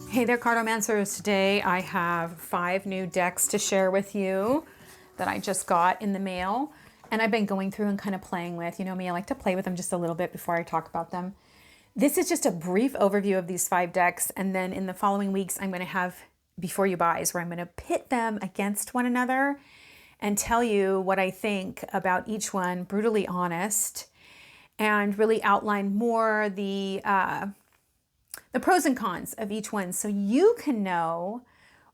Hey there, Cardomancers. Today I have 5 new decks to share with you that I just got in the mail. And I've been going through and kind of playing with. You know me, I like to play with them just a little bit before I talk about them. This is just a brief overview of these 5 decks. And then in the following weeks, I'm going to have Before You Buys, where I'm going to pit them against one another and tell you what I think about each one, brutally honest, and really outline more the pros and cons of each one so you can know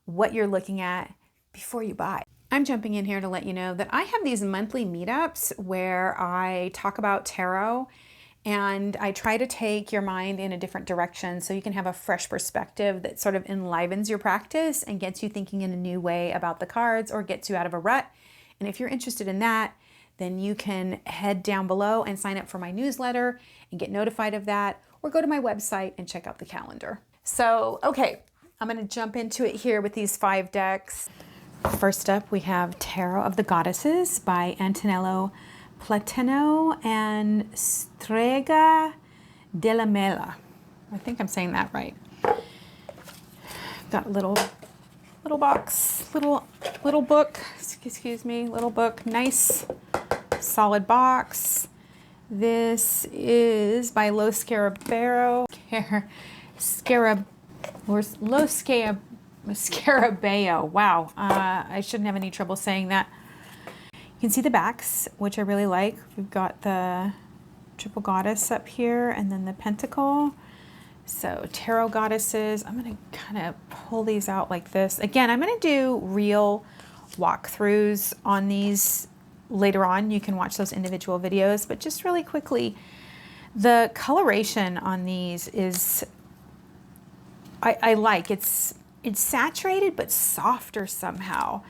what you're looking at before you buy. I'm jumping in here to let you know that I have these monthly meetups where I talk about tarot and I try to take your mind in a different direction so you can have a fresh perspective that sort of enlivens your practice and gets you thinking in a new way about the cards or gets you out of a rut. And if you're interested in that, then you can head down below and sign up for my newsletter and get notified of that, or go to my website and check out the calendar. So, okay, I'm going to jump into it here with these 5 decks. First up, we have Tarot of the Goddesses by Antonello Plateno and Strega della Mela. I think I'm saying that right. Got a little box, little book, excuse me, little book, nice solid box. This is by Lo Scarabeo. Wow, I shouldn't have any trouble saying that. You can see the backs, which I really like. We've got the triple goddess up here and then the pentacle. So tarot goddesses, I'm going to kind of pull these out like this. Again, I'm going to do real walkthroughs on these later on. You can watch those individual videos, but just really quickly, the coloration on these is, I like, it's saturated but softer somehow.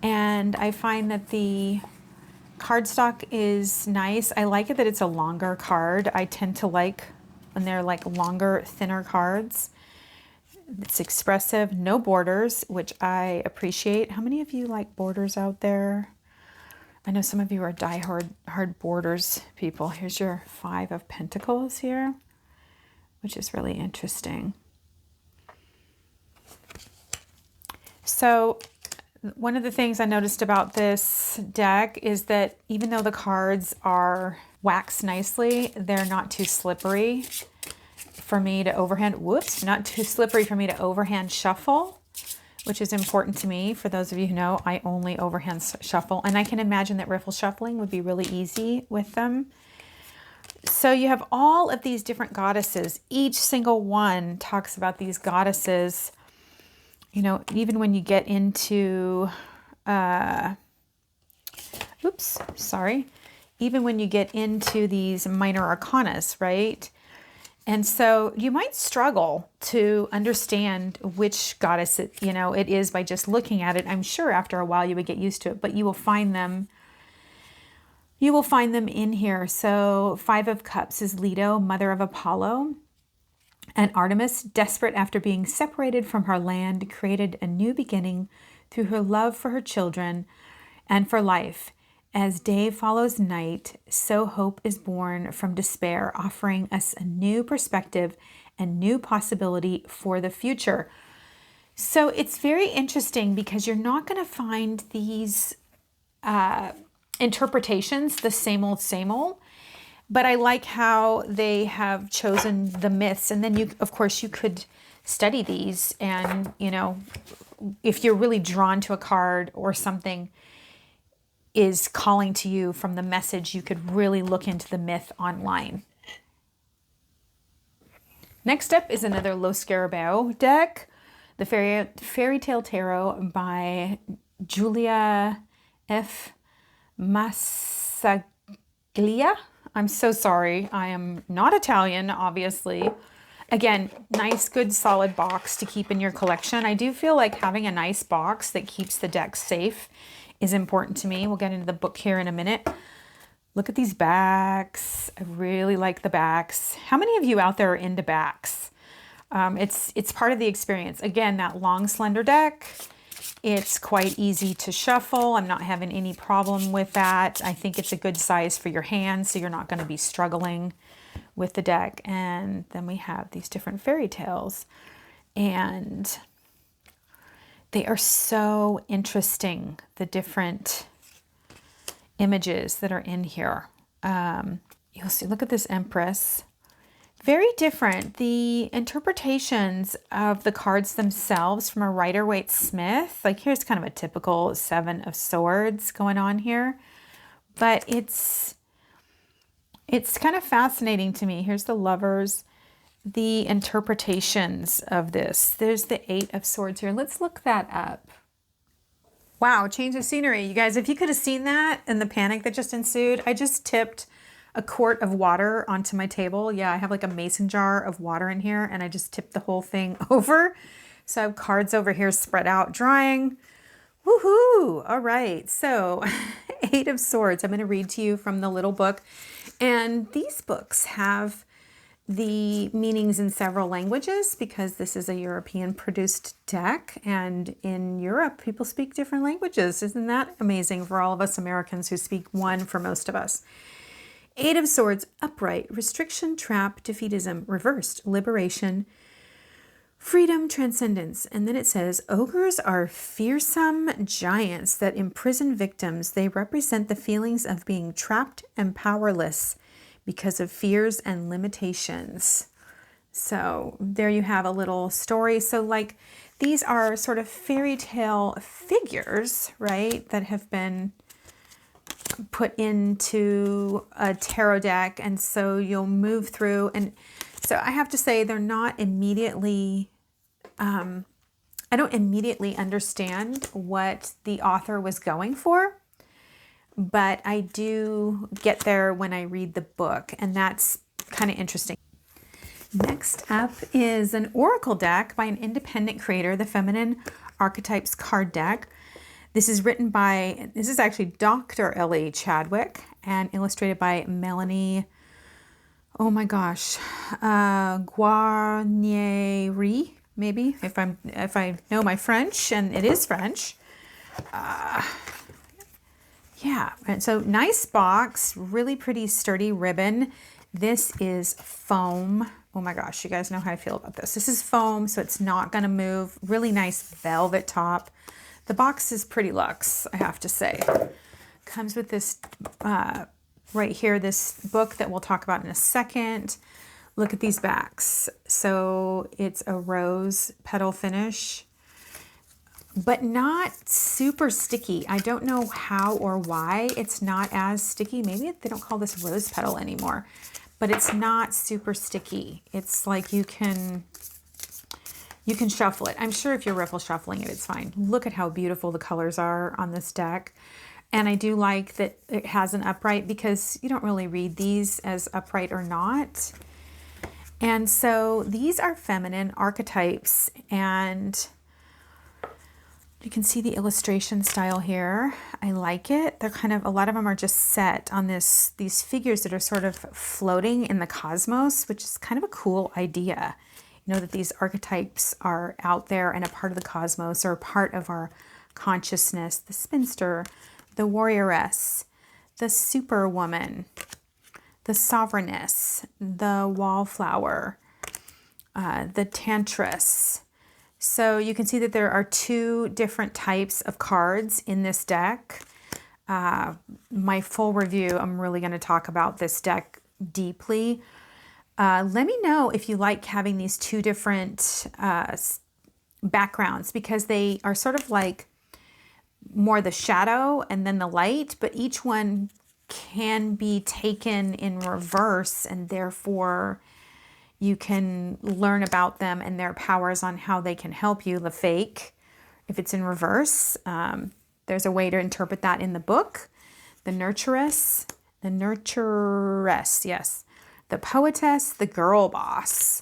And I find that the cardstock is nice. I like it that it's a longer card. I tend to like when they're like longer, thinner cards. It's expressive, no borders, which I appreciate. How many of you like borders out there? I know some of you are hard borders people. Here's your 5 of Pentacles here, which is really interesting. So one of the things I noticed about this deck is that even though the cards are waxed nicely, they're not too slippery for me to overhand, not too slippery for me to overhand shuffle, which is important to me. For those of you who know, I only overhand shuffle, and I can imagine that riffle shuffling would be really easy with them. So you have all of these different goddesses. Each single one talks about these goddesses. You know, even when you get into, even when you get into these minor arcanas, right? And so you might struggle to understand which goddess it is by just looking at it. I'm sure after a while you would get used to it, but you will find them. You will find them in here. So 5 of Cups is Leto, mother of Apollo. And Artemis, desperate after being separated from her land, created a new beginning through her love for her children and for life. As day follows night, so hope is born from despair, offering us a new perspective and new possibility for the future. So it's very interesting because you're not going to find these interpretations the same old. But I like how they have chosen the myths. And then of course, you could study these. And, if you're really drawn to a card or something is calling to you from the message, you could really look into the myth online. Next up is another Lo Scarabeo deck, the Fairytale Tarot by Julia F. Massaglia. I'm so sorry. I am not Italian, obviously. Again, nice, good, solid box to keep in your collection. I do feel like having a nice box that keeps the deck safe is important to me. We'll get into the book here in a minute. Look at these backs. I really like the backs. How many of you out there are into backs? It's part of the experience. Again, that long, slender deck, it's quite easy to shuffle. I'm not having any problem with that. I think it's a good size for your hands, so you're not going to be struggling with the deck. And then we have these different fairy tales. And they are so interesting, the different images that are in here. You'll see, look at this Empress. Very different. The interpretations of the cards themselves from a Rider-Waite-Smith, like here's kind of a typical 7 of Swords going on here, but it's kind of fascinating to me. Here's the Lovers, the interpretations of this. There's the 8 of Swords here. Let's look that up. Wow, change of scenery. You guys, if you could have seen that and the panic that just ensued, I just tipped a quart of water onto my table. Yeah, I have like a mason jar of water in here and I just tipped the whole thing over. So I have cards over here spread out drying. Woohoo! All right, so 8 of Swords. I'm going to read to you from the little book. And these books have the meanings in several languages because this is a European produced deck, and in Europe people speak different languages. Isn't that amazing for all of us Americans who speak one for most of us? 8 of Swords, upright, restriction, trap, defeatism, reversed, liberation, freedom, transcendence. And then it says, ogres are fearsome giants that imprison victims. They represent the feelings of being trapped and powerless because of fears and limitations. So there you have a little story. So like these are sort of fairy tale figures, right, that have been put into a tarot deck. And so you'll move through. And so I have to say they're not immediately, I don't immediately understand what the author was going for. But I do get there when I read the book, and that's kind of interesting. Next up is an oracle deck by an independent creator, the Feminine Archetypes Card deck. This is actually Dr. Ellie Chadwick and illustrated by Melanie, oh my gosh, Guarnieri, maybe, if I know my French, and it is French. Yeah, and so nice box, really pretty sturdy ribbon. This is foam. Oh my gosh, you guys know how I feel about this. This is foam, so it's not gonna move. Really nice velvet top. The box is pretty luxe, I have to say. Comes with this right here, this book that we'll talk about in a second. Look at these backs. So it's a rose petal finish, but not super sticky. I don't know how or why it's not as sticky. Maybe they don't call this rose petal anymore, but it's not super sticky. It's like you can shuffle it. I'm sure if you're riffle shuffling it, it's fine. Look at how beautiful the colors are on this deck. And I do like that it has an upright because you don't really read these as upright or not. And so these are feminine archetypes, and you can see the illustration style here. I like it. They're kind of, a lot of them are just set on these figures that are sort of floating in the cosmos, which is kind of a cool idea. You know, that these archetypes are out there and a part of the cosmos or a part of our consciousness. The spinster, the warrioress, the superwoman, the sovereigness, the wallflower, the tantress. So you can see that there are 2 different types of cards in this deck. My full review, I'm really going to talk about this deck deeply. Let me know if you like having these 2 different backgrounds, because they are sort of like more the shadow and then the light, but each one can be taken in reverse, and therefore you can learn about them and their powers on how they can help you. The fake, if it's in reverse, there's a way to interpret that in the book. The nurturess, yes. The poetess, the girl boss.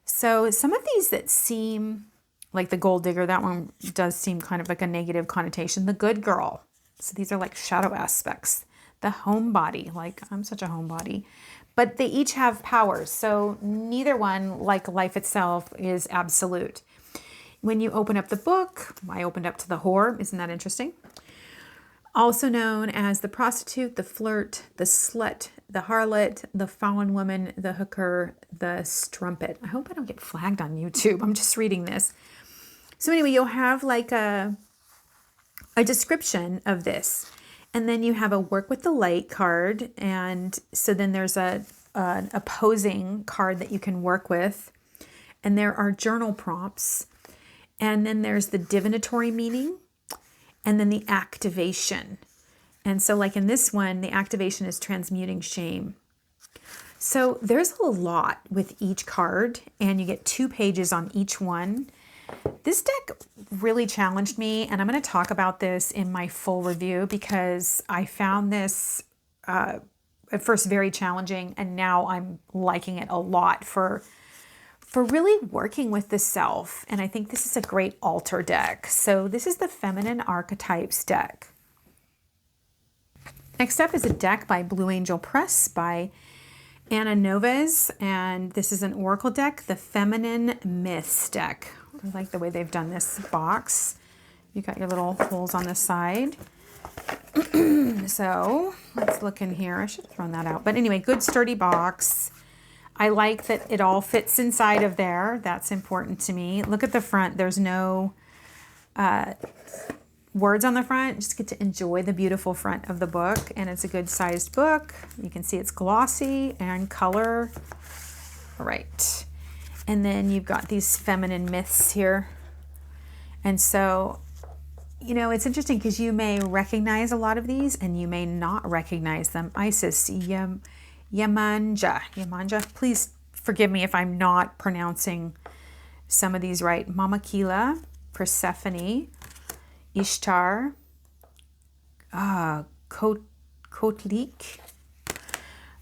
So some of these that seem like the gold digger, that one does seem kind of like a negative connotation. The good girl. So these are like shadow aspects. The homebody, like I'm such a homebody. But they each have powers, so neither one, like life itself, is absolute. When you open up the book, I opened up to the whore. Isn't that interesting? Also known as the prostitute, the flirt, the slut, the harlot, the fallen woman, the hooker, the strumpet. I hope I don't get flagged on YouTube. I'm just reading this. So anyway, you'll have like a description of this. And then you have a work with the light card. And so then there's an opposing card that you can work with. And there are journal prompts. And then there's the divinatory meaning. And then the activation. And so like in this one, the activation is transmuting shame. So there's a lot with each card, and you get 2 pages on each one. This deck really challenged me, and I'm going to talk about this in my full review because I found this at first very challenging, and now I'm liking it a lot for really working with the self. And I think this is a great altar deck. So this is the Feminine Archetypes deck. Next up is a deck by Blue Angel Press by Anna Novas, and this is an oracle deck, the Feminine Myths deck. I like the way they've done this box. You got your little holes on the side. So let's look in here. I should have thrown that out. But anyway, good sturdy box. I like that it all fits inside of there. That's important to me. Look at the front. There's no words on the front. Just get to enjoy the beautiful front of the book. And it's a good sized book. You can see it's glossy and color. All right. And then you've got these feminine myths here. And so, you know, it's interesting because you may recognize a lot of these and you may not recognize them. Isis, Yemanja. Please forgive me if I'm not pronouncing some of these right. Mama Kila, Persephone, Ishtar, Kotlik,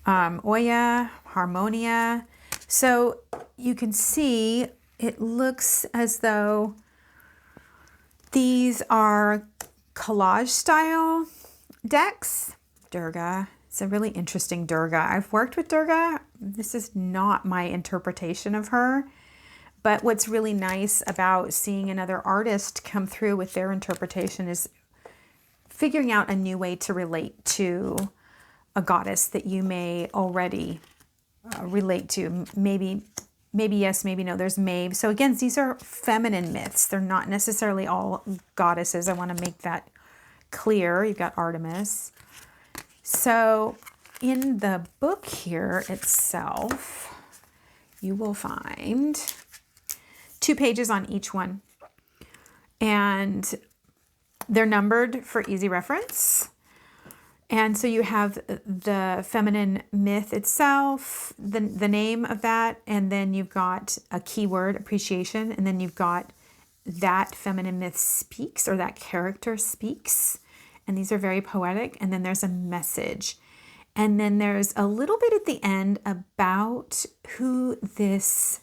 Oya, Harmonia. So you can see it looks as though these are collage style decks. Durga. It's a really interesting Durga. I've worked with Durga. This is not my interpretation of her. But what's really nice about seeing another artist come through with their interpretation is figuring out a new way to relate to a goddess that you may already relate to. Maybe yes, maybe no. There's Maeve. So again, these are feminine myths. They're not necessarily all goddesses. I want to make that clear. You've got Artemis. So in the book here itself, you will find 2 pages on each one. And they're numbered for easy reference. And so you have the feminine myth itself, the name of that, and then you've got a keyword, appreciation, and then you've got that feminine myth speaks, or that character speaks. And these are very poetic. And then there's a message. And then there's a little bit at the end about who this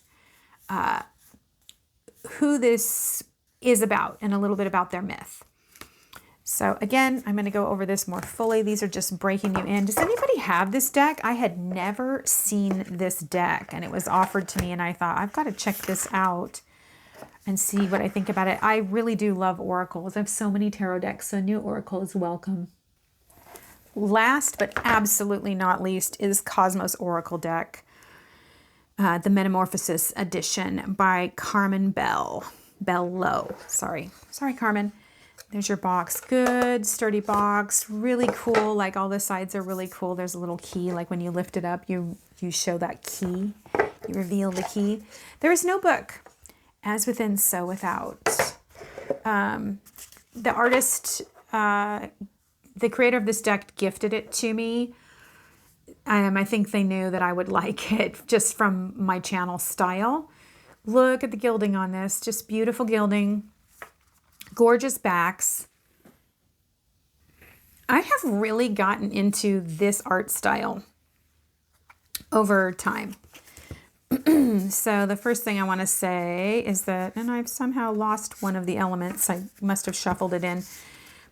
is about, and a little bit about their myth. So again, I'm going to go over this more fully. These are just breaking you in. Does anybody have this deck? I had never seen this deck, and it was offered to me, and I thought, I've got to check this out and see what I think about it. I really do love oracles. I have so many tarot decks, so new oracle is welcome. Last but absolutely not least is Kosmos Oracle deck, the Metamorphosis edition by Carmen Bello. Sorry, Carmen. There's your box. Good, sturdy box. Really cool. Like all the sides are really cool. There's a little key. Like when you lift it up, you show that key. You reveal the key. There is no book. As within, so without. The artist, the creator of this deck gifted it to me. I think they knew that I would like it just from my channel style. Look at the gilding on this. Just beautiful gilding. Gorgeous backs. I have really gotten into this art style over time. So the first thing I want to say is that, and I've somehow lost one of the elements. I must have shuffled it in.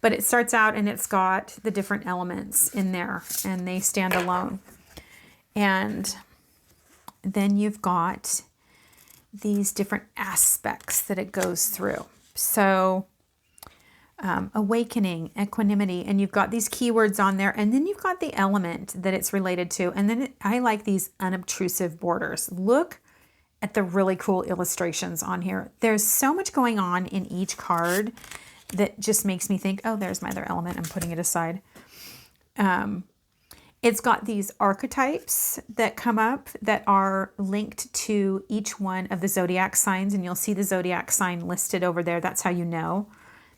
But it starts out and it's got the different elements in there and they stand alone. And then you've got these different aspects that it goes through. So awakening, equanimity, and you've got these keywords on there, and then you've got the element that it's related to. And then I like these unobtrusive borders. Look at the really cool illustrations on here. There's so much going on in each card that just makes me think, oh, there's my other element. I'm putting it aside. It's got these archetypes that come up that are linked to each one of the zodiac signs, and you'll see the zodiac sign listed over there. That's how you know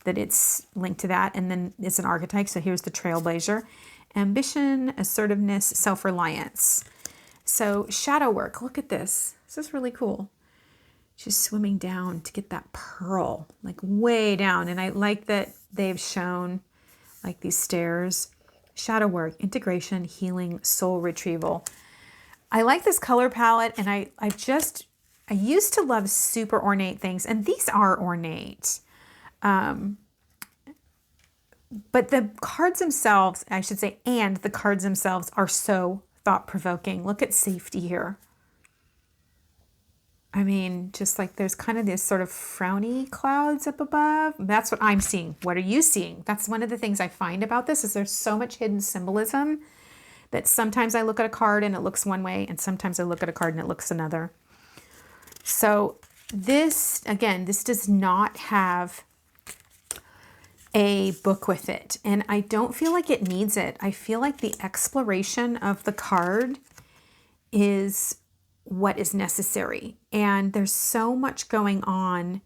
that it's linked to that. And then it's an archetype. So here's the trailblazer: ambition, assertiveness, self-reliance. So shadow work, look at this. This is really cool. She's swimming down to get that pearl, like way down. And I like that they've shown like these stairs. Shadow work, integration, healing, soul retrieval. I like this color palette, and I used to love super ornate things, and these are ornate. But the cards themselves, I should say, and the cards themselves are so thought-provoking. Look at safety here. I mean, just like there's kind of this sort of frowny clouds up above. That's what I'm seeing. What are you seeing? That's one of the things I find about this is there's so much hidden symbolism that sometimes I look at a card and it looks one way, and sometimes I look at a card and it looks another. So this, again, this does not have a book with it, and I don't feel like it needs it. I feel like the exploration of the card is what is necessary. And there's so much going on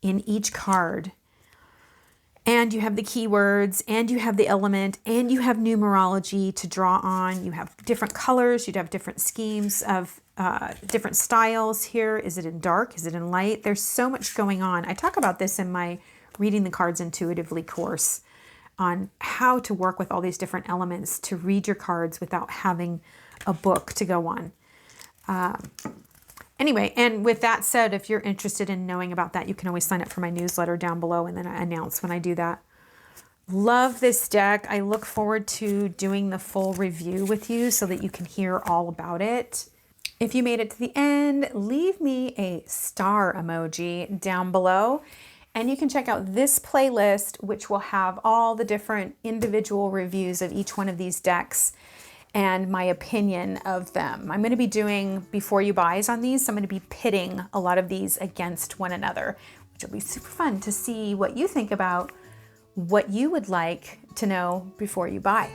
in each card. And you have the keywords, and you have the element, and you have numerology to draw on. You have different colors, you'd have different schemes of different styles here. Is it in dark? Is it in light? There's so much going on. I talk about this in my Reading the Cards Intuitively course on how to work with all these different elements to read your cards without having a book to go on. Anyway, and with that said, if you're interested in knowing about that, you can always sign up for my newsletter down below, and then I announce when I do that. Love this deck. I look forward to doing the full review with you so that you can hear all about it. If you made it to the end, leave me a star emoji down below, and you can check out this playlist, which will have all the different individual reviews of each one of these decks and my opinion of them. I'm going to be doing before you buys on these. So I'm going to be pitting a lot of these against one another, which will be super fun to see what you think about what you would like to know before you buy.